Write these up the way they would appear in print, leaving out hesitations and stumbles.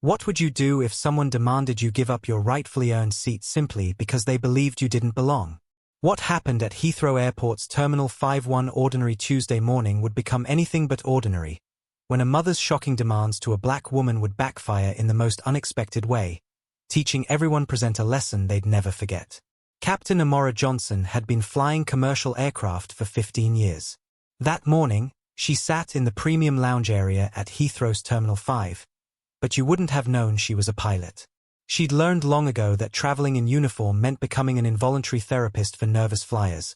What would you do if someone demanded you give up your rightfully earned seat simply because they believed you didn't belong? What happened at Heathrow Airport's Terminal 5? One ordinary Tuesday morning would become anything but ordinary, when a mother's shocking demands to a black woman would backfire in the most unexpected way, teaching everyone present a lesson they'd never forget. Captain Amora Johnson had been flying commercial aircraft for 15 years. That morning, she sat in the premium lounge area at Heathrow's Terminal 5, but you wouldn't have known she was a pilot. She'd learned long ago that traveling in uniform meant becoming an involuntary therapist for nervous flyers,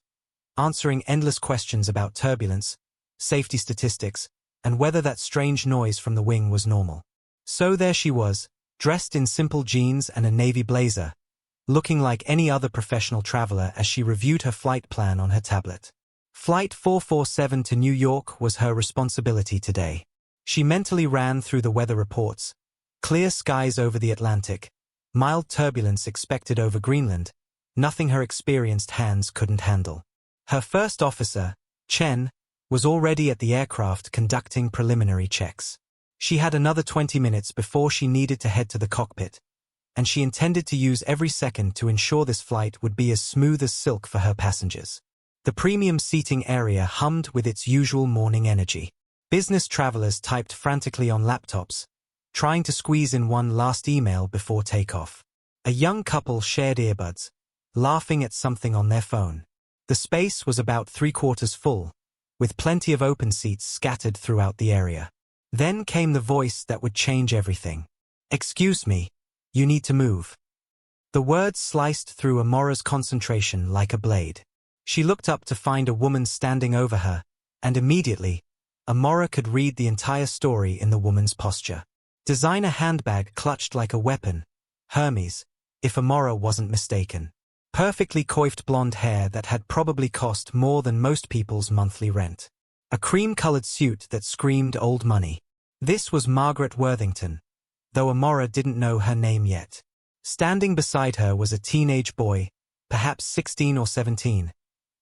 answering endless questions about turbulence, safety statistics, and whether that strange noise from the wing was normal. So there she was, dressed in simple jeans and a navy blazer, looking like any other professional traveler as she reviewed her flight plan on her tablet. Flight 447 to New York was her responsibility today. She mentally ran through the weather reports: clear skies over the Atlantic, mild turbulence expected over Greenland, nothing her experienced hands couldn't handle. Her first officer, Chen, was already at the aircraft conducting preliminary checks. She had another 20 minutes before she needed to head to the cockpit, and she intended to use every second to ensure this flight would be as smooth as silk for her passengers. The premium seating area hummed with its usual morning energy. Business travelers typed frantically on laptops, trying to squeeze in one last email before takeoff. A young couple shared earbuds, laughing at something on their phone. The space was about 3/4 full, with plenty of open seats scattered throughout the area. Then came the voice that would change everything. "Excuse me, you need to move." The words sliced through Amora's concentration like a blade. She looked up to find a woman standing over her, and immediately, Amora could read the entire story in the woman's posture. Designer handbag clutched like a weapon, Hermes, if Amora wasn't mistaken. Perfectly coiffed blonde hair that had probably cost more than most people's monthly rent. A cream-colored suit that screamed old money. This was Margaret Worthington, though Amora didn't know her name yet. Standing beside her was a teenage boy, perhaps 16 or 17,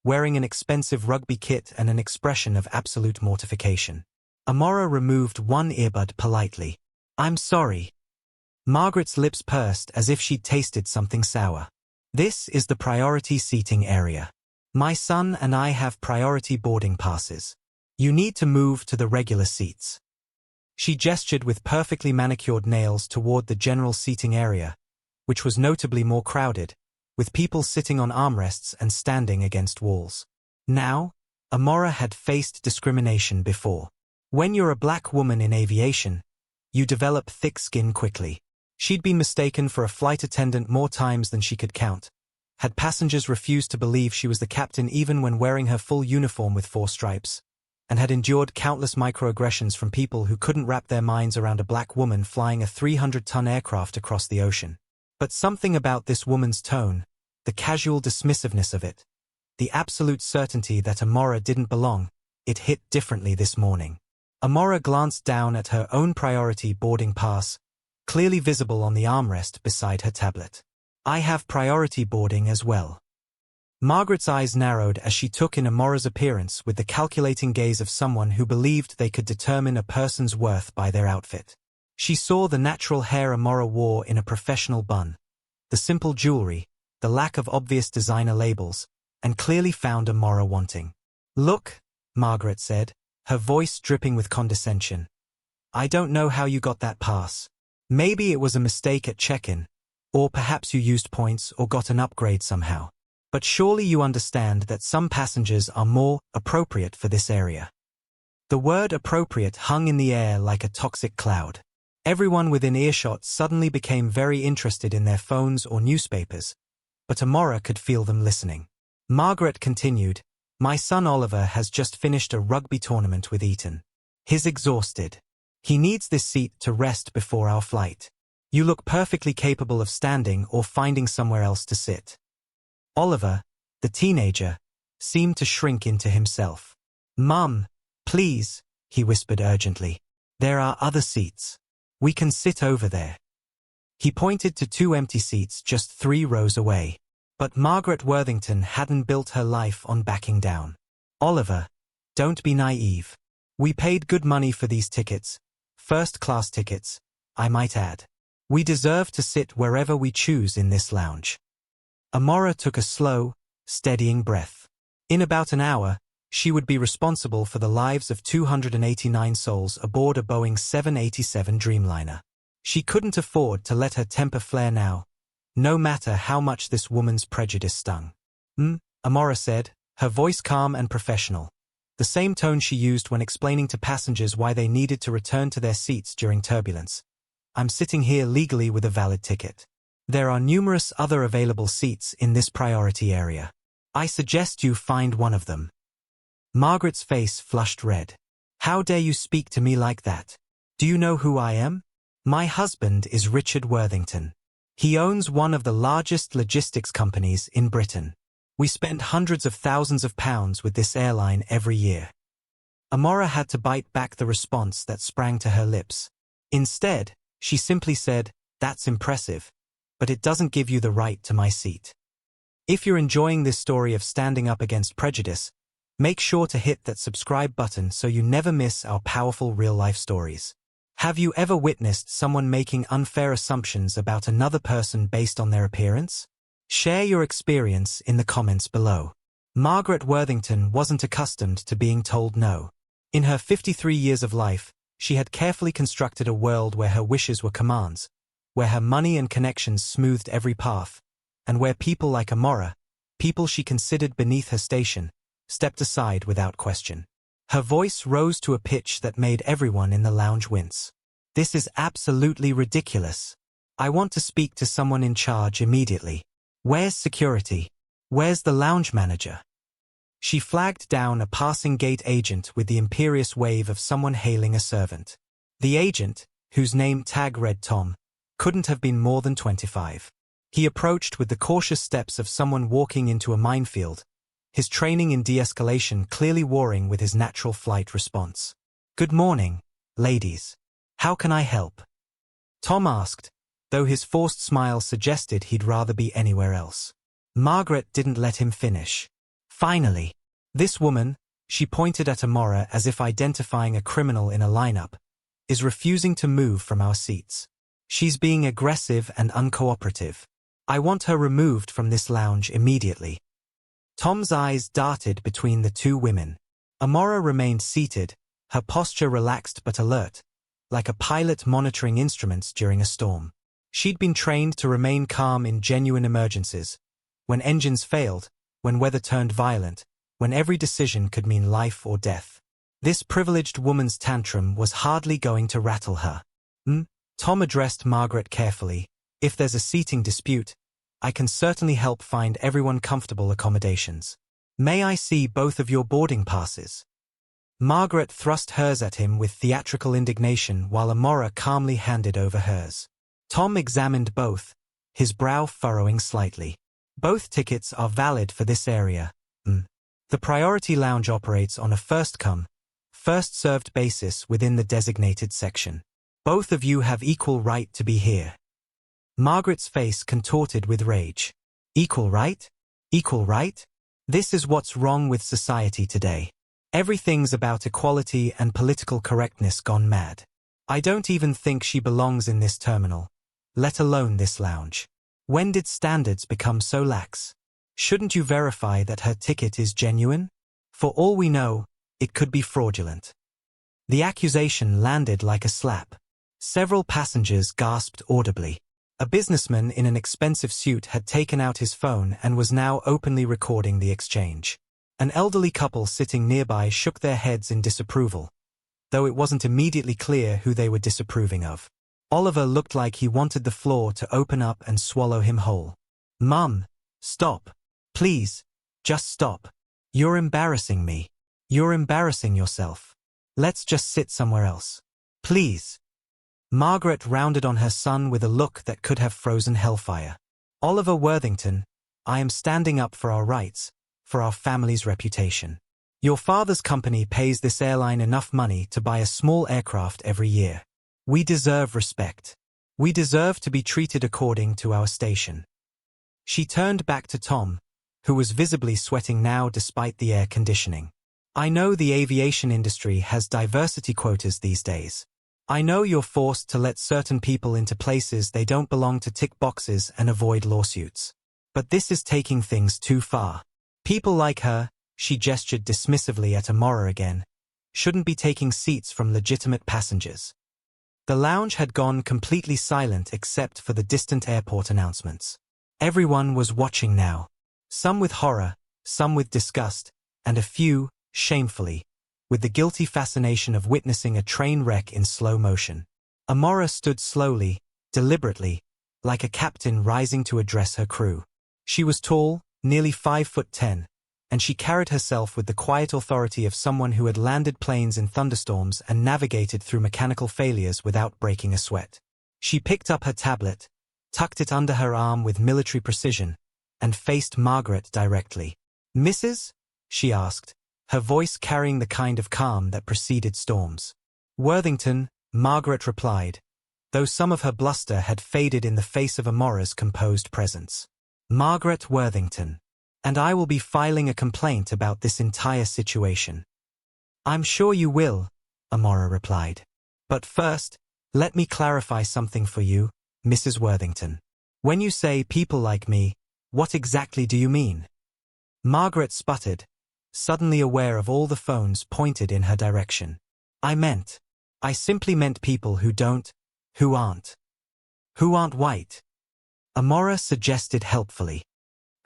wearing an expensive rugby kit and an expression of absolute mortification. Amora removed one earbud politely. "I'm sorry." Margaret's lips pursed as if she'd tasted something sour. "This is the priority seating area. My son and I have priority boarding passes. You need to move to the regular seats." She gestured with perfectly manicured nails toward the general seating area, which was notably more crowded, with people sitting on armrests and standing against walls. Now, Amora had faced discrimination before. When you're a black woman in aviation, you develop thick skin quickly. She'd been mistaken for a flight attendant more times than she could count, had passengers refused to believe she was the captain even when wearing her full uniform with 4 stripes, and had endured countless microaggressions from people who couldn't wrap their minds around a black woman flying a 300-ton aircraft across the ocean. But something about this woman's tone, the casual dismissiveness of it, the absolute certainty that Amora didn't belong, it hit differently this morning. Amora glanced down at her own priority boarding pass, clearly visible on the armrest beside her tablet. "I have priority boarding as well." Margaret's eyes narrowed as she took in Amora's appearance with the calculating gaze of someone who believed they could determine a person's worth by their outfit. She saw the natural hair Amora wore in a professional bun, the simple jewelry, the lack of obvious designer labels, and clearly found Amora wanting. "Look," Margaret said, her voice dripping with condescension. "I don't know how you got that pass. Maybe it was a mistake at check-in, or perhaps you used points or got an upgrade somehow. But surely you understand that some passengers are more appropriate for this area." The word appropriate hung in the air like a toxic cloud. Everyone within earshot suddenly became very interested in their phones or newspapers, but Amora could feel them listening. Margaret continued, "My son Oliver has just finished a rugby tournament with Eton. He's exhausted. He needs this seat to rest before our flight. You look perfectly capable of standing or finding somewhere else to sit." Oliver, the teenager, seemed to shrink into himself. "Mum, please," he whispered urgently. "There are other seats. We can sit over there." He pointed to 2 empty seats just 3 rows away. But Margaret Worthington hadn't built her life on backing down. "Oliver, don't be naive. We paid good money for these tickets, first-class tickets, I might add. We deserve to sit wherever we choose in this lounge. Amora took a slow, steadying breath. In about an hour, she would be responsible for the lives of 289 souls aboard a Boeing 787 Dreamliner. She couldn't afford to let her temper flare now, no matter how much this woman's prejudice stung. Amora said, her voice calm and professional, the same tone she used when explaining to passengers why they needed to return to their seats during turbulence. I'm sitting here legally with a valid ticket. There are numerous other available seats in this priority area. I suggest you find one of them. Margaret's face flushed red. How dare you speak to me like that? Do you know who I am? My husband is Richard Worthington. He owns one of the largest logistics companies in Britain. We spend hundreds of thousands of pounds with this airline every year. Amora had to bite back the response that sprang to her lips. Instead, she simply said, "That's impressive, but it doesn't give you the right to my seat." If you're enjoying this story of standing up against prejudice, make sure to hit that subscribe button so you never miss our powerful real-life stories. Have you ever witnessed someone making unfair assumptions about another person based on their appearance? Share your experience in the comments below. Margaret Worthington wasn't accustomed to being told no. In her 53 years of life, she had carefully constructed a world where her wishes were commands, where her money and connections smoothed every path, and where people like Amora, people she considered beneath her station, stepped aside without question. Her voice rose to a pitch that made everyone in the lounge wince. This is absolutely ridiculous. I want to speak to someone in charge immediately. Where's security? Where's the lounge manager? She flagged down a passing gate agent with the imperious wave of someone hailing a servant. The agent, whose name tag read Tom, couldn't have been more than 25. He approached with the cautious steps of someone walking into a minefield, his training in de-escalation clearly warring with his natural flight response. "Good morning, ladies. How can I help?" Tom asked, though his forced smile suggested he'd rather be anywhere else. Margaret didn't let him finish. Finally, this woman, she pointed at Amora as if identifying a criminal in a lineup, is refusing to move from our seats. She's being aggressive and uncooperative. I want her removed from this lounge immediately. Tom's eyes darted between the two women. Amora remained seated, her posture relaxed but alert, like a pilot monitoring instruments during a storm. She'd been trained to remain calm in genuine emergencies, when engines failed, when weather turned violent, when every decision could mean life or death. This privileged woman's tantrum was hardly going to rattle her. Tom addressed Margaret carefully. If there's a seating dispute, I can certainly help find everyone comfortable accommodations. May I see both of your boarding passes? Margaret thrust hers at him with theatrical indignation while Amora calmly handed over hers. Tom examined both, his brow furrowing slightly. Both tickets are valid for this area. The priority lounge operates on a first-come, first-served basis within the designated section. Both of you have equal right to be here. Margaret's face contorted with rage. Equal right? Equal right? This is what's wrong with society today. Everything's about equality and political correctness gone mad. I don't even think she belongs in this terminal, let alone this lounge. When did standards become so lax? Shouldn't you verify that her ticket is genuine? For all we know, it could be fraudulent. The accusation landed like a slap. Several passengers gasped audibly. A businessman in an expensive suit had taken out his phone and was now openly recording the exchange. An elderly couple sitting nearby shook their heads in disapproval, though it wasn't immediately clear who they were disapproving of. Oliver looked like he wanted the floor to open up and swallow him whole. "Mum, stop. Please, just stop. You're embarrassing me. You're embarrassing yourself. Let's just sit somewhere else. Please." Margaret rounded on her son with a look that could have frozen hellfire. "Oliver Worthington, I am standing up for our rights, for our family's reputation. Your father's company pays this airline enough money to buy a small aircraft every year. We deserve respect. We deserve to be treated according to our station." She turned back to Tom, who was visibly sweating now despite the air conditioning. "I know the aviation industry has diversity quotas these days. I know you're forced to let certain people into places they don't belong to tick boxes and avoid lawsuits. But this is taking things too far. People like her, she gestured dismissively at Amora again, shouldn't be taking seats from legitimate passengers. The lounge had gone completely silent except for the distant airport announcements. Everyone was watching now. Some with horror, some with disgust, and a few, shamefully, with the guilty fascination of witnessing a train wreck in slow motion. Amora stood slowly, deliberately, like a captain rising to address her crew. She was tall, nearly 5'10", and she carried herself with the quiet authority of someone who had landed planes in thunderstorms and navigated through mechanical failures without breaking a sweat. She picked up her tablet, tucked it under her arm with military precision, and faced Margaret directly. "Mrs.?" she asked, her voice carrying the kind of calm that preceded storms. "Worthington," Margaret replied, though some of her bluster had faded in the face of Amora's composed presence. "Margaret Worthington. And I will be filing a complaint about this entire situation." "I'm sure you will," Amora replied. "But first, let me clarify something for you, Mrs. Worthington. When you say people like me, what exactly do you mean?" Margaret sputtered, suddenly aware of all the phones pointed in her direction. I simply meant people who aren't white." Amora suggested helpfully.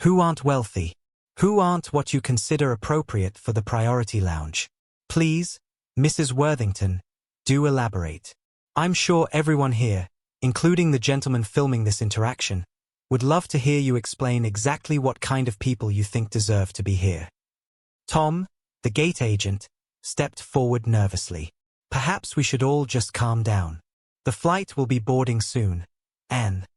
"Who aren't wealthy. Who aren't what you consider appropriate for the priority lounge. Please, Mrs. Worthington, do elaborate. I'm sure everyone here, including the gentleman filming this interaction, would love to hear you explain exactly what kind of people you think deserve to be here." Tom, the gate agent, stepped forward nervously. "Perhaps we should all just calm down. The flight will be boarding soon, Anne."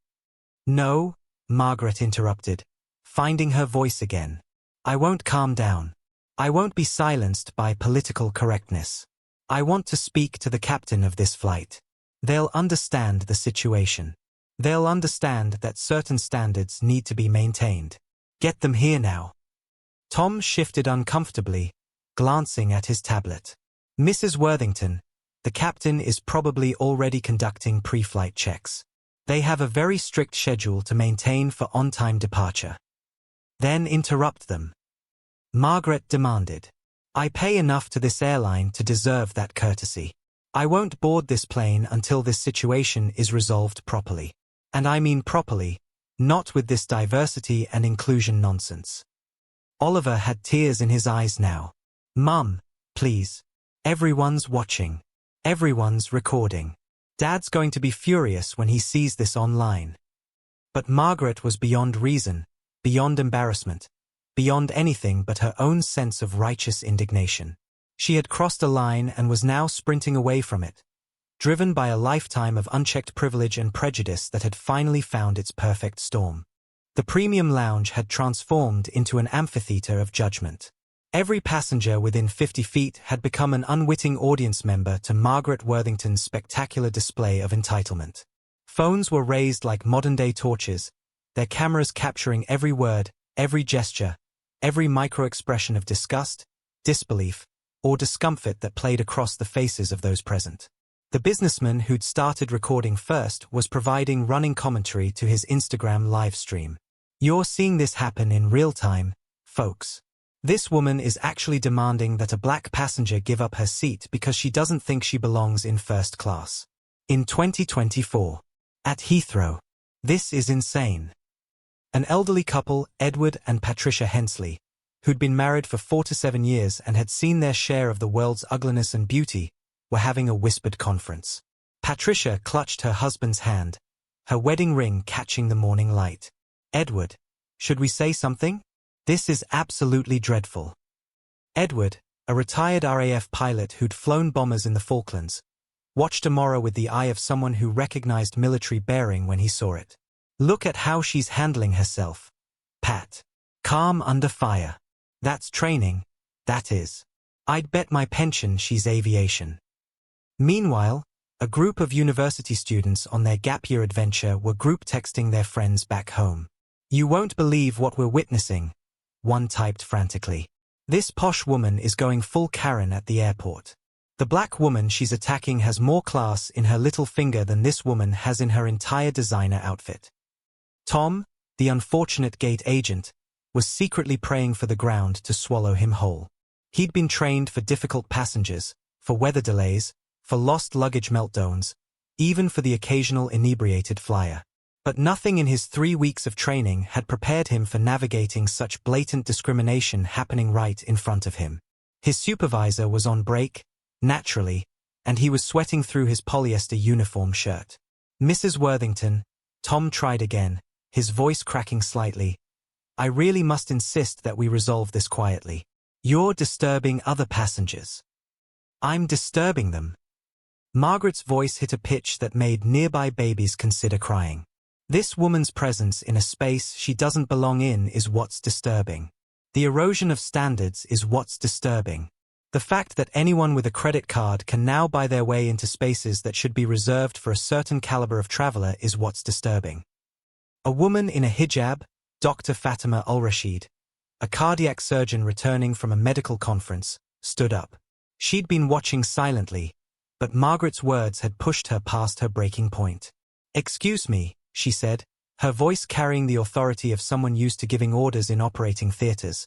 "No," Margaret interrupted, finding her voice again. "I won't calm down. I won't be silenced by political correctness. I want to speak to the captain of this flight. They'll understand the situation. They'll understand that certain standards need to be maintained. Get them here now." Tom shifted uncomfortably, glancing at his tablet. "Mrs. Worthington, the captain is probably already conducting pre-flight checks. They have a very strict schedule to maintain for on-time departure." "Then interrupt them," Margaret demanded. "I pay enough to this airline to deserve that courtesy. I won't board this plane until this situation is resolved properly. And I mean properly, not with this diversity and inclusion nonsense." Oliver had tears in his eyes now. "Mum, please. Everyone's watching. Everyone's recording. Dad's going to be furious when he sees this online." But Margaret was beyond reason, beyond embarrassment, beyond anything but her own sense of righteous indignation. She had crossed a line and was now sprinting away from it, driven by a lifetime of unchecked privilege and prejudice that had finally found its perfect storm. The premium lounge had transformed into an amphitheater of judgment. Every passenger within 50 feet had become an unwitting audience member to Margaret Worthington's spectacular display of entitlement. Phones were raised like modern-day torches, their cameras capturing every word, every gesture, every micro-expression of disgust, disbelief, or discomfort that played across the faces of those present. The businessman who'd started recording first was providing running commentary to his Instagram live stream. "You're seeing this happen in real time, folks. This woman is actually demanding that a black passenger give up her seat because she doesn't think she belongs in first class. In 2024. At Heathrow. This is insane." An elderly couple, Edward and Patricia Hensley, who'd been married for 4 to 7 years and had seen their share of the world's ugliness and beauty, were having a whispered conference. Patricia clutched her husband's hand, her wedding ring catching the morning light. "Edward, should we say something? This is absolutely dreadful." Edward, a retired RAF pilot who'd flown bombers in the Falklands, watched Amora with the eye of someone who recognized military bearing when he saw it. "Look at how she's handling herself, Pat. Calm under fire. That's training, that is. I'd bet my pension she's aviation." Meanwhile, a group of university students on their gap year adventure were group texting their friends back home. "You won't believe what we're witnessing," one typed frantically. "This posh woman is going full Karen at the airport. The black woman she's attacking has more class in her little finger than this woman has in her entire designer outfit. Tom, the unfortunate gate agent, was secretly praying for the ground to swallow him whole. He'd been trained for difficult passengers, for weather delays, for lost luggage meltdowns, even for the occasional inebriated flyer. But nothing in his 3 weeks of training had prepared him for navigating such blatant discrimination happening right in front of him. His supervisor was on break, naturally, and he was sweating through his polyester uniform shirt. "Mrs. Worthington," Tom tried again, his voice cracking slightly, "I really must insist that we resolve this quietly. You're disturbing other passengers." "I'm disturbing them." Margaret's voice hit a pitch that made nearby babies consider crying. This woman's presence in a space she doesn't belong in is what's disturbing. The erosion of standards is what's disturbing. The fact that anyone with a credit card can now buy their way into spaces that should be reserved for a certain caliber of traveler is what's disturbing. A woman in a hijab, Dr. Fatima Al-Rashid, a cardiac surgeon returning from a medical conference, stood up. She'd been watching silently, but Margaret's words had pushed her past her breaking point. "Excuse me," she said, her voice carrying the authority of someone used to giving orders in operating theaters.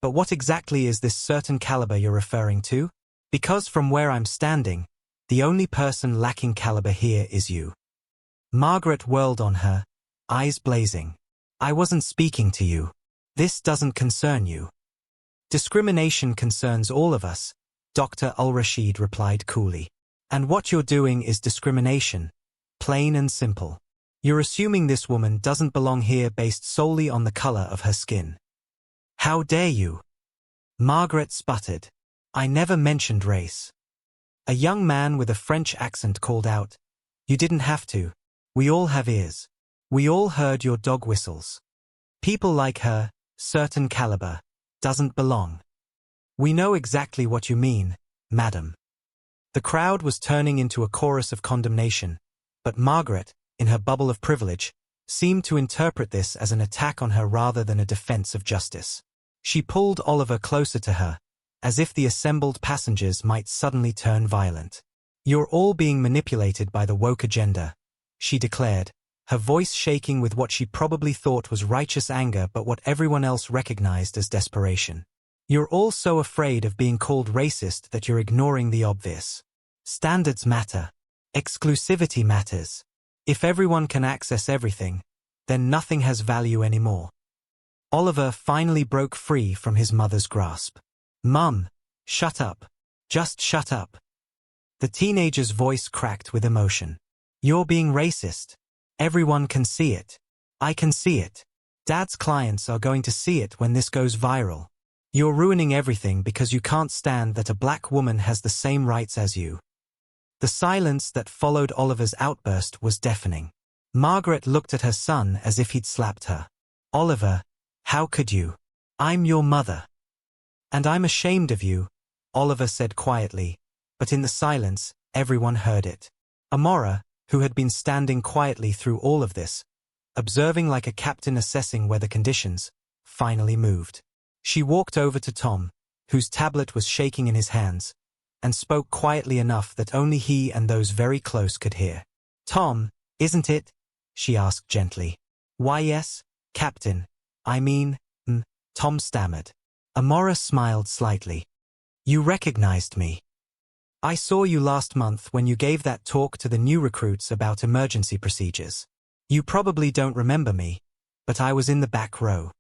"But what exactly is this certain caliber you're referring to? Because from where I'm standing, the only person lacking caliber here is you." Margaret whirled on her, eyes blazing. "I wasn't speaking to you. This doesn't concern you." "Discrimination concerns all of us," Dr. Al-Rashid replied coolly. "And what you're doing is discrimination, plain and simple. You're assuming this woman doesn't belong here based solely on the color of her skin." "How dare you?" Margaret sputtered. "I never mentioned race." A young man with a French accent called out, "You didn't have to. We all have ears. We all heard your dog whistles. People like her, certain caliber, doesn't belong." "We know exactly what you mean, madam." The crowd was turning into a chorus of condemnation, but Margaret, in her bubble of privilege, seemed to interpret this as an attack on her rather than a defense of justice. She pulled Oliver closer to her, as if the assembled passengers might suddenly turn violent. "You're all being manipulated by the woke agenda," she declared, her voice shaking with what she probably thought was righteous anger but what everyone else recognized as desperation. "You're all so afraid of being called racist that you're ignoring the obvious. Standards matter. Exclusivity matters. If everyone can access everything, then nothing has value anymore." Oliver finally broke free from his mother's grasp. "Mum, shut up. Just shut up." The teenager's voice cracked with emotion. "You're being racist. Everyone can see it. I can see it. Dad's clients are going to see it when this goes viral. You're ruining everything because you can't stand that a black woman has the same rights as you." The silence that followed Oliver's outburst was deafening. Margaret looked at her son as if he'd slapped her. "Oliver, how could you? I'm your mother." "And I'm ashamed of you," Oliver said quietly, but in the silence, everyone heard it. Amora, who had been standing quietly through all of this, observing like a captain assessing weather conditions, finally moved. She walked over to Tom, whose tablet was shaking in his hands, and spoke quietly enough that only he and those very close could hear. "Tom, isn't it?" she asked gently. "Why yes, Captain. I mean, Tom stammered. Amora smiled slightly. "You recognized me. I saw you last month when you gave that talk to the new recruits about emergency procedures. You probably don't remember me, but I was in the back row."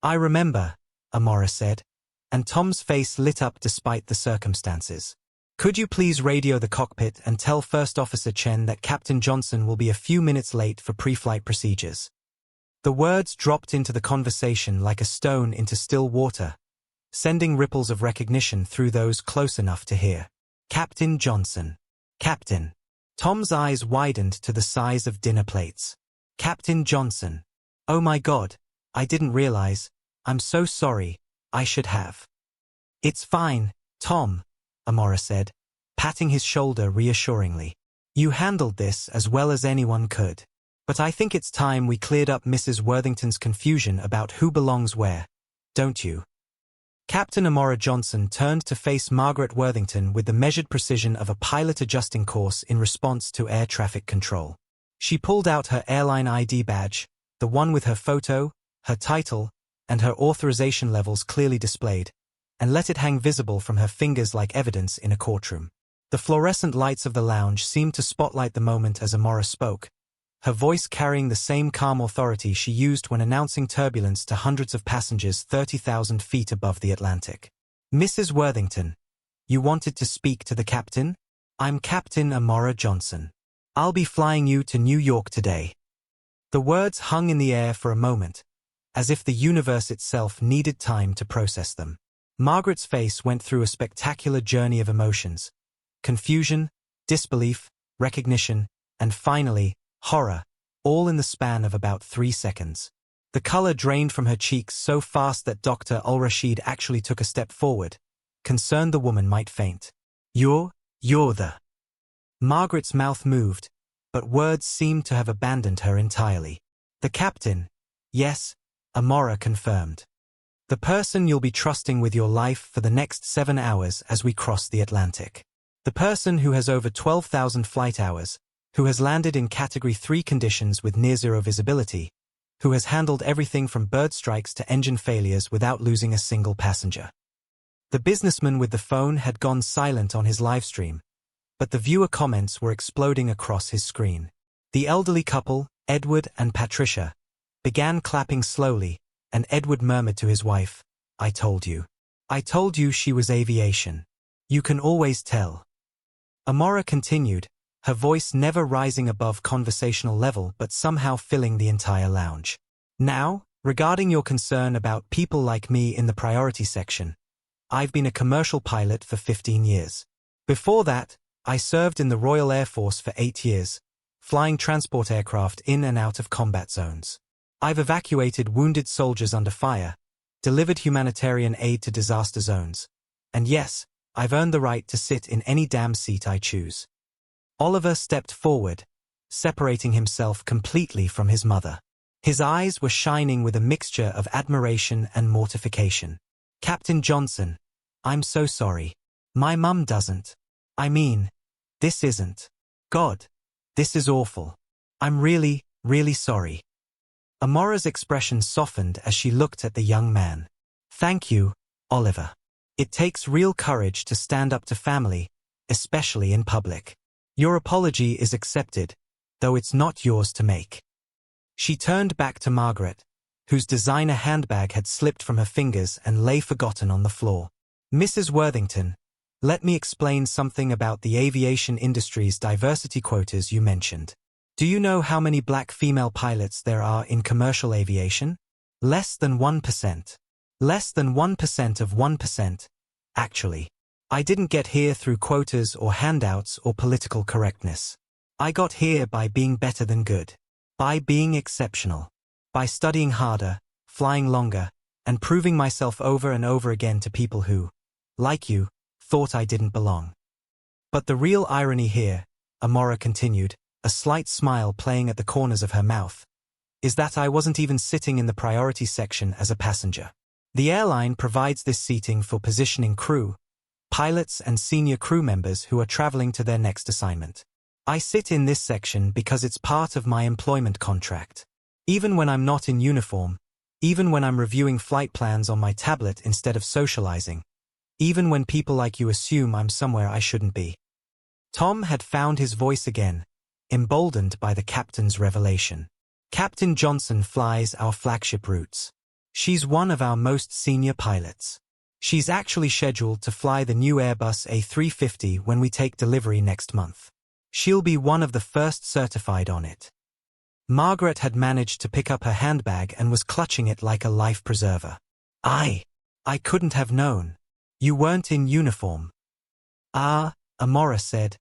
"I remember," Amora said, and Tom's face lit up despite the circumstances. "Could you please radio the cockpit and tell First Officer Chen that Captain Johnson will be a few minutes late for pre-flight procedures?" The words dropped into the conversation like a stone into still water, sending ripples of recognition through those close enough to hear. "Captain Johnson. Captain." Tom's eyes widened to the size of dinner plates. "Captain Johnson. Oh my God, I didn't realize. I'm so sorry. I should have." "It's fine, Tom," Amora said, patting his shoulder reassuringly. "You handled this as well as anyone could. But I think it's time we cleared up Mrs. Worthington's confusion about who belongs where, don't you?" Captain Amora Johnson turned to face Margaret Worthington with the measured precision of a pilot adjusting course in response to air traffic control. She pulled out her airline ID badge, the one with her photo, her title, and her authorization levels clearly displayed, and let it hang visible from her fingers like evidence in a courtroom. The fluorescent lights of the lounge seemed to spotlight the moment as Amora spoke, her voice carrying the same calm authority she used when announcing turbulence to hundreds of passengers 30,000 feet above the Atlantic. Mrs. Worthington, you wanted to speak to the captain? I'm Captain Amora Johnson. I'll be flying you to New York today. The words hung in the air for a moment, as if the universe itself needed time to process them. Margaret's face went through a spectacular journey of emotions: confusion, disbelief, recognition, and finally, horror, all in the span of about 3 seconds. The color drained from her cheeks so fast that Dr. Al-Rashid actually took a step forward, concerned the woman might faint. You're the... Margaret's mouth moved, but words seemed to have abandoned her entirely. The captain, yes, Amora confirmed. The person you'll be trusting with your life for the next 7 hours as we cross the Atlantic. The person who has over 12,000 flight hours, who has landed in Category 3 conditions with near-zero visibility, who has handled everything from bird strikes to engine failures without losing a single passenger. The businessman with the phone had gone silent on his live stream, but the viewer comments were exploding across his screen. The elderly couple, Edward and Patricia, began clapping slowly, and Edward murmured to his wife, I told you she was aviation. You can always tell. Amora continued, her voice never rising above conversational level but somehow filling the entire lounge. Now, regarding your concern about people like me in the priority section, I've been a commercial pilot for 15 years. Before that, I served in the Royal Air Force for 8 years, flying transport aircraft in and out of combat zones. I've evacuated wounded soldiers under fire, delivered humanitarian aid to disaster zones, and yes, I've earned the right to sit in any damn seat I choose. Oliver stepped forward, separating himself completely from his mother. His eyes were shining with a mixture of admiration and mortification. Captain Johnson, I'm so sorry. My mum doesn't. I mean, this isn't. God, this is awful. I'm really, really sorry. Amora's expression softened as she looked at the young man. Thank you, Oliver. It takes real courage to stand up to family, especially in public. Your apology is accepted, though it's not yours to make. She turned back to Margaret, whose designer handbag had slipped from her fingers and lay forgotten on the floor. Mrs. Worthington, let me explain something about the aviation industry's diversity quotas you mentioned. Do you know how many black female pilots there are in commercial aviation? Less than 1%. Less than 1% of 1%, actually. I didn't get here through quotas or handouts or political correctness. I got here by being better than good. By being exceptional. By studying harder, flying longer, and proving myself over and over again to people who, like you, thought I didn't belong. But the real irony here, Amora continued, a slight smile playing at the corners of her mouth, is that I wasn't even sitting in the priority section as a passenger. The airline provides this seating for positioning crew, pilots and senior crew members who are traveling to their next assignment. I sit in this section because it's part of my employment contract. Even when I'm not in uniform, even when I'm reviewing flight plans on my tablet instead of socializing, even when people like you assume I'm somewhere I shouldn't be. Tom had found his voice again, emboldened by the captain's revelation. Captain Johnson flies our flagship routes. She's one of our most senior pilots. She's actually scheduled to fly the new Airbus A350 when we take delivery next month. She'll be one of the first certified on it. Margaret had managed to pick up her handbag and was clutching it like a life preserver. I couldn't have known. You weren't in uniform. Ah, Amora said,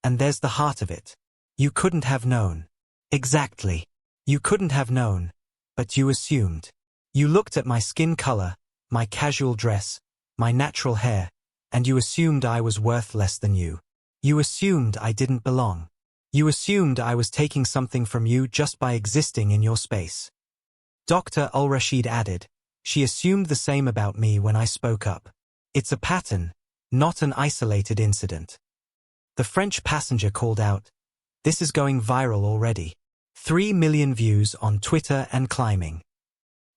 and there's the heart of it. You couldn't have known. Exactly. You couldn't have known, but you assumed. You looked at my skin color, my casual dress, my natural hair, and you assumed I was worth less than you. You assumed I didn't belong. You assumed I was taking something from you just by existing in your space. Dr. Al-Rashid added, She assumed the same about me when I spoke up. It's a pattern, not an isolated incident. The French passenger called out, "This is going viral already. 3 million views on Twitter and climbing."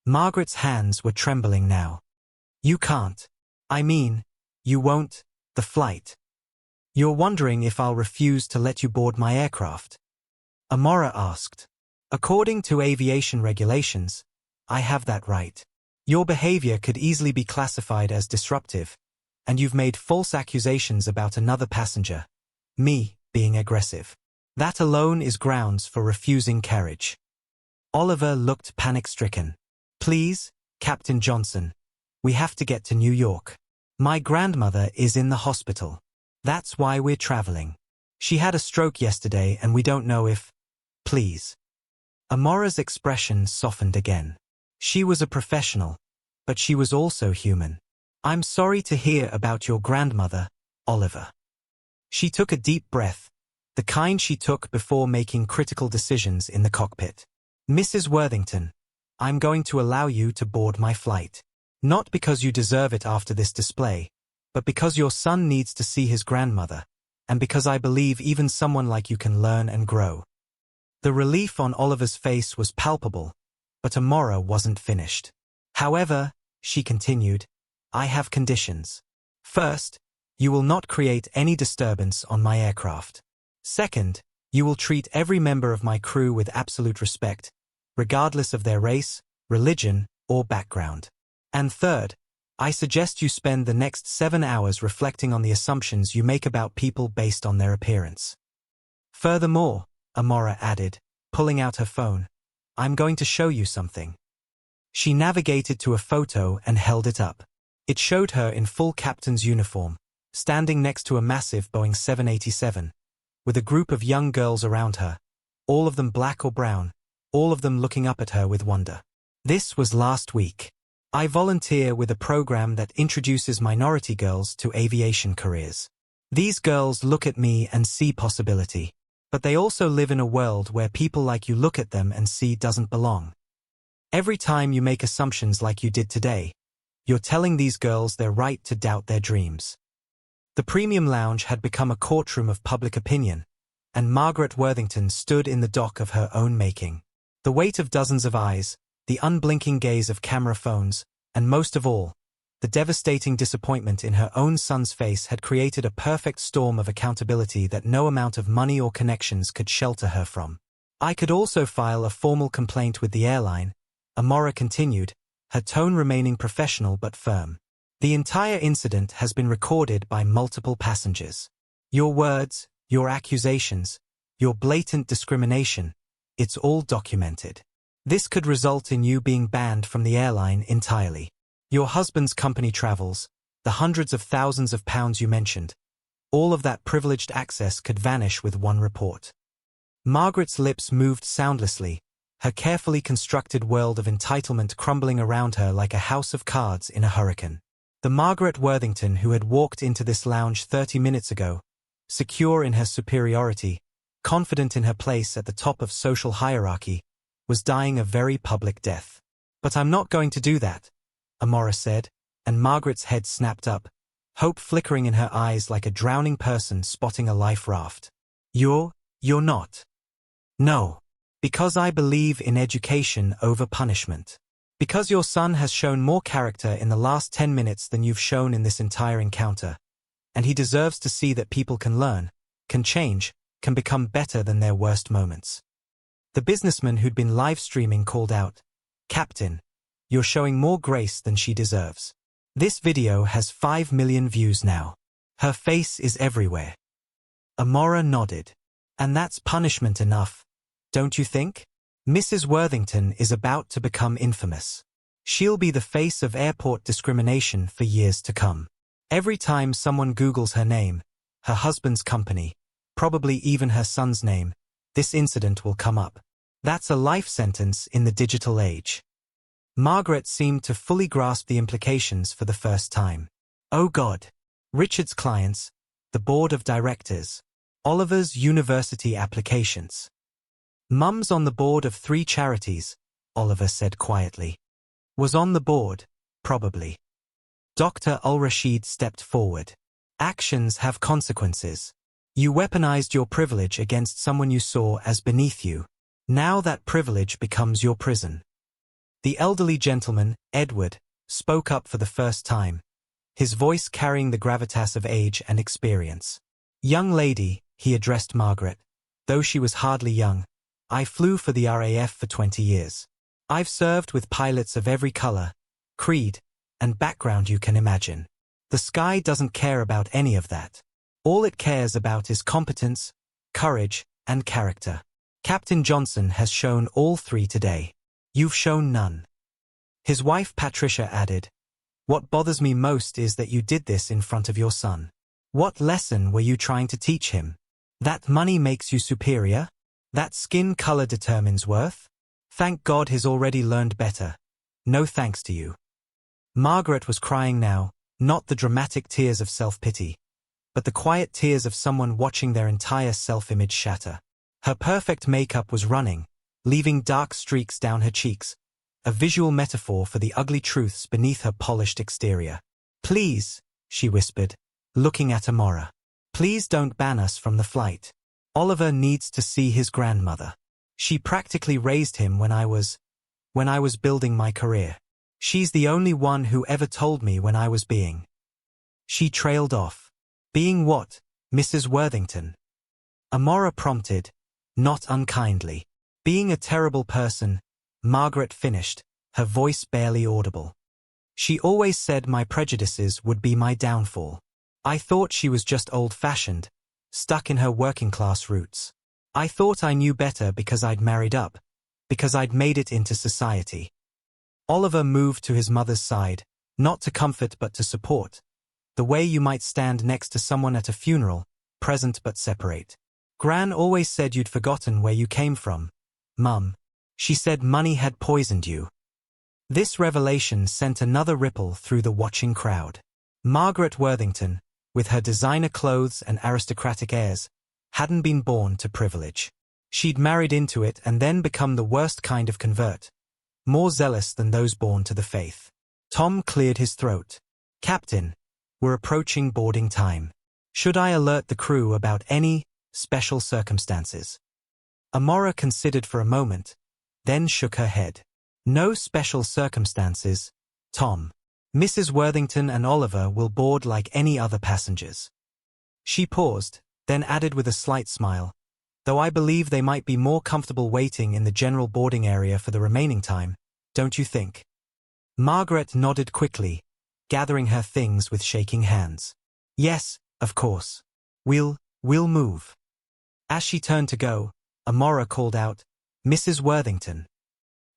Margaret's hands were trembling now. "You can't. I mean, you won't, the flight. You're wondering if I'll refuse to let you board my aircraft?" Amora asked. "According to aviation regulations, I have that right. Your behavior could easily be classified as disruptive, and you've made false accusations about another passenger, me, being aggressive. That alone is grounds for refusing carriage." Oliver looked panic-stricken. "Please, Captain Johnson, we have to get to New York. My grandmother is in the hospital. That's why we're traveling. She had a stroke yesterday and we don't know if... Please." Amora's expression softened again. She was a professional, but she was also human. "I'm sorry to hear about your grandmother, Oliver." She took a deep breath, the kind she took before making critical decisions in the cockpit. "Mrs. Worthington, I'm going to allow you to board my flight. Not because you deserve it after this display, but because your son needs to see his grandmother, and because I believe even someone like you can learn and grow." The relief on Oliver's face was palpable, but Amora wasn't finished. "However," she continued, "I have conditions. First, you will not create any disturbance on my aircraft. Second, you will treat every member of my crew with absolute respect, regardless of their race, religion, or background. And third, I suggest you spend the next 7 hours reflecting on the assumptions you make about people based on their appearance. Furthermore," Amora added, pulling out her phone, "I'm going to show you something." She navigated to a photo and held it up. It showed her in full captain's uniform, standing next to a massive Boeing 787, with a group of young girls around her, all of them black or brown, all of them looking up at her with wonder. This was last week. I volunteer with a program that introduces minority girls to aviation careers. These girls look at me and see possibility, but they also live in a world where people like you look at them and see doesn't belong. Every time you make assumptions like you did today, you're telling these girls they're right to doubt their dreams. The premium lounge had become a courtroom of public opinion, and Margaret Worthington stood in the dock of her own making. The weight of dozens of eyes, the unblinking gaze of camera phones, and most of all, the devastating disappointment in her own son's face had created a perfect storm of accountability that no amount of money or connections could shelter her from. "I could also file a formal complaint with the airline," Amora continued, her tone remaining professional but firm. "The entire incident has been recorded by multiple passengers. Your words, your accusations, your blatant discrimination, it's all documented. This could result in you being banned from the airline entirely. Your husband's company travels, the hundreds of thousands of pounds you mentioned, all of that privileged access could vanish with one report." Margaret's lips moved soundlessly, her carefully constructed world of entitlement crumbling around her like a house of cards in a hurricane. The Margaret Worthington who had walked into this lounge 30 minutes ago, secure in her superiority, confident in her place at the top of social hierarchy, was dying a very public death. "But I'm not going to do that," Amora said, and Margaret's head snapped up, hope flickering in her eyes like a drowning person spotting a life raft. You're not." "No. Because I believe in education over punishment. Because your son has shown more character in the last 10 minutes than you've shown in this entire encounter, and he deserves to see that people can learn, can change, can become better than their worst moments." The businessman who'd been live streaming called out, "Captain, you're showing more grace than she deserves. This video has 5 million views now. Her face is everywhere." Amora nodded. "And that's punishment enough, don't you think? Mrs. Worthington is about to become infamous. She'll be the face of airport discrimination for years to come. Every time someone Googles her name, her husband's company, probably even her son's name, this incident will come up. That's a life sentence in the digital age." Margaret seemed to fully grasp the implications for the first time. Oh God. Richard's clients, the board of directors, Oliver's university applications. "Mum's on the board of 3 charities," Oliver said quietly. Was on the board, probably. Dr. Al-Rashid stepped forward. Actions have consequences. You weaponized your privilege against someone you saw as beneath you. Now that privilege becomes your prison. The elderly gentleman, Edward, spoke up for the first time, his voice carrying the gravitas of age and experience. Young lady, he addressed Margaret, though she was hardly young, I flew for the RAF for 20 years. I've served with pilots of every color, creed, and background you can imagine. The sky doesn't care about any of that. All it cares about is competence, courage, and character. Captain Johnson has shown all three today. You've shown none. His wife Patricia added, What bothers me most is that you did this in front of your son. What lesson were you trying to teach him? That money makes you superior? That skin color determines worth? Thank God he's already learned better. No thanks to you. Margaret was crying now, not the dramatic tears of self-pity, but the quiet tears of someone watching their entire self-image shatter. Her perfect makeup was running, leaving dark streaks down her cheeks, a visual metaphor for the ugly truths beneath her polished exterior. Please, she whispered, looking at Amora. Please don't ban us from the flight. Oliver needs to see his grandmother. She practically raised him when I was building my career. She's the only one who ever told me when I was being. She trailed off. Being what, Mrs. Worthington? Amora prompted, not unkindly. Being a terrible person, Margaret finished, her voice barely audible. She always said my prejudices would be my downfall. I thought she was just old-fashioned, stuck in her working-class roots. I thought I knew better because I'd married up, because I'd made it into society. Oliver moved to his mother's side, not to comfort but to support, the way you might stand next to someone at a funeral, present but separate. Gran always said you'd forgotten where you came from, Mum. She said money had poisoned you. This revelation sent another ripple through the watching crowd. Margaret Worthington, with her designer clothes and aristocratic airs, hadn't been born to privilege. She'd married into it and then become the worst kind of convert, more zealous than those born to the faith. Tom cleared his throat. Captain, we're approaching boarding time. Should I alert the crew about any special circumstances? Amora considered for a moment, then shook her head. No special circumstances, Tom. Mrs. Worthington and Oliver will board like any other passengers. She paused, then added with a slight smile, though I believe they might be more comfortable waiting in the general boarding area for the remaining time, don't you think? Margaret nodded quickly, gathering her things with shaking hands. Yes, of course. We'll move. As she turned to go, Amora called out, Mrs. Worthington.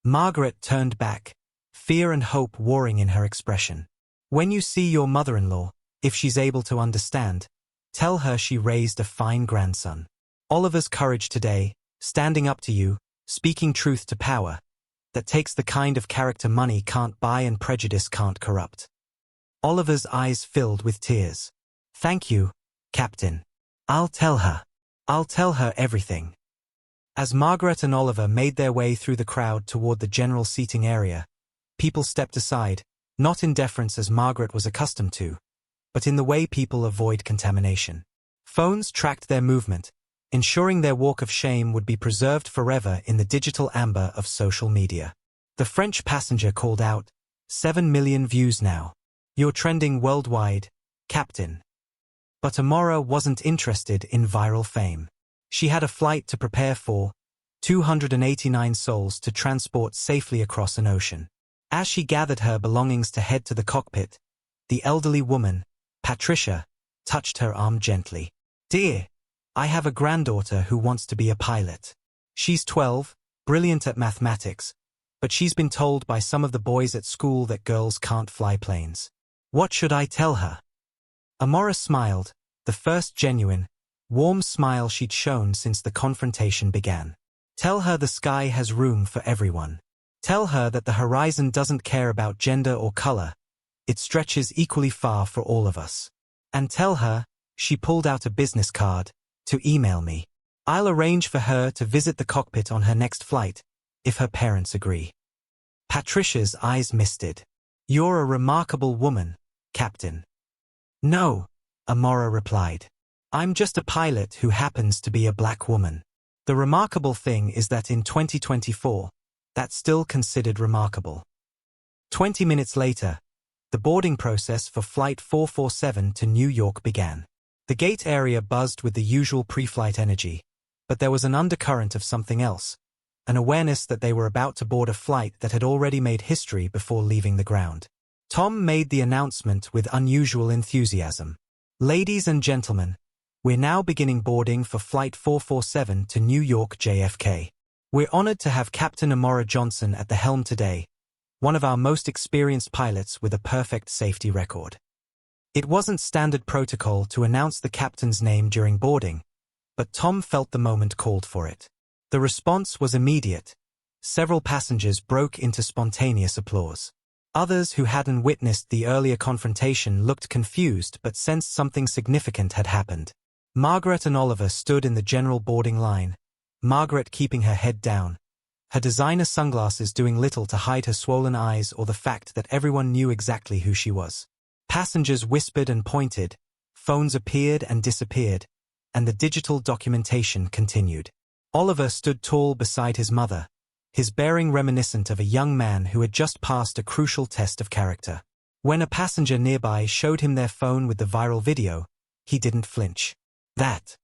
Margaret turned back, fear and hope warring in her expression. When you see your mother-in-law, if she's able to understand, tell her she raised a fine grandson. Oliver's courage today, standing up to you, speaking truth to power, that takes the kind of character money can't buy and prejudice can't corrupt. Oliver's eyes filled with tears. Thank you, Captain. I'll tell her. I'll tell her everything. As Margaret and Oliver made their way through the crowd toward the general seating area, people stepped aside, not in deference as Margaret was accustomed to, but in the way people avoid contamination. Phones tracked their movement, ensuring their walk of shame would be preserved forever in the digital amber of social media. The French passenger called out, 7 million views now. You're trending worldwide, Captain. But Amora wasn't interested in viral fame. She had a flight to prepare for, 289 souls to transport safely across an ocean. As she gathered her belongings to head to the cockpit, the elderly woman, Patricia, touched her arm gently. Dear, I have a granddaughter who wants to be a pilot. She's 12, brilliant at mathematics, but she's been told by some of the boys at school that girls can't fly planes. What should I tell her? Amora smiled, the first genuine, warm smile she'd shown since the confrontation began. Tell her the sky has room for everyone. Tell her that the horizon doesn't care about gender or color. It stretches equally far for all of us. And tell her, she pulled out a business card, to email me. I'll arrange for her to visit the cockpit on her next flight, if her parents agree. Patricia's eyes misted. "You're a remarkable woman, Captain." "No," Amora replied. "I'm just a pilot who happens to be a black woman. The remarkable thing is that in 2024, that's still considered remarkable." 20 minutes later, the boarding process for Flight 447 to New York began. The gate area buzzed with the usual pre-flight energy, but there was an undercurrent of something else, an awareness that they were about to board a flight that had already made history before leaving the ground. Tom made the announcement with unusual enthusiasm. "Ladies and gentlemen, we're now beginning boarding for Flight 447 to New York JFK. We're honored to have Captain Amora Johnson at the helm today, one of our most experienced pilots with a perfect safety record." It wasn't standard protocol to announce the captain's name during boarding, but Tom felt the moment called for it. The response was immediate. Several passengers broke into spontaneous applause. Others who hadn't witnessed the earlier confrontation looked confused but sensed something significant had happened. Margaret and Oliver stood in the general boarding line, Margaret keeping her head down, her designer sunglasses doing little to hide her swollen eyes or the fact that everyone knew exactly who she was. Passengers whispered and pointed, phones appeared and disappeared, and the digital documentation continued. Oliver stood tall beside his mother, his bearing reminiscent of a young man who had just passed a crucial test of character. When a passenger nearby showed him their phone with the viral video, he didn't flinch. "That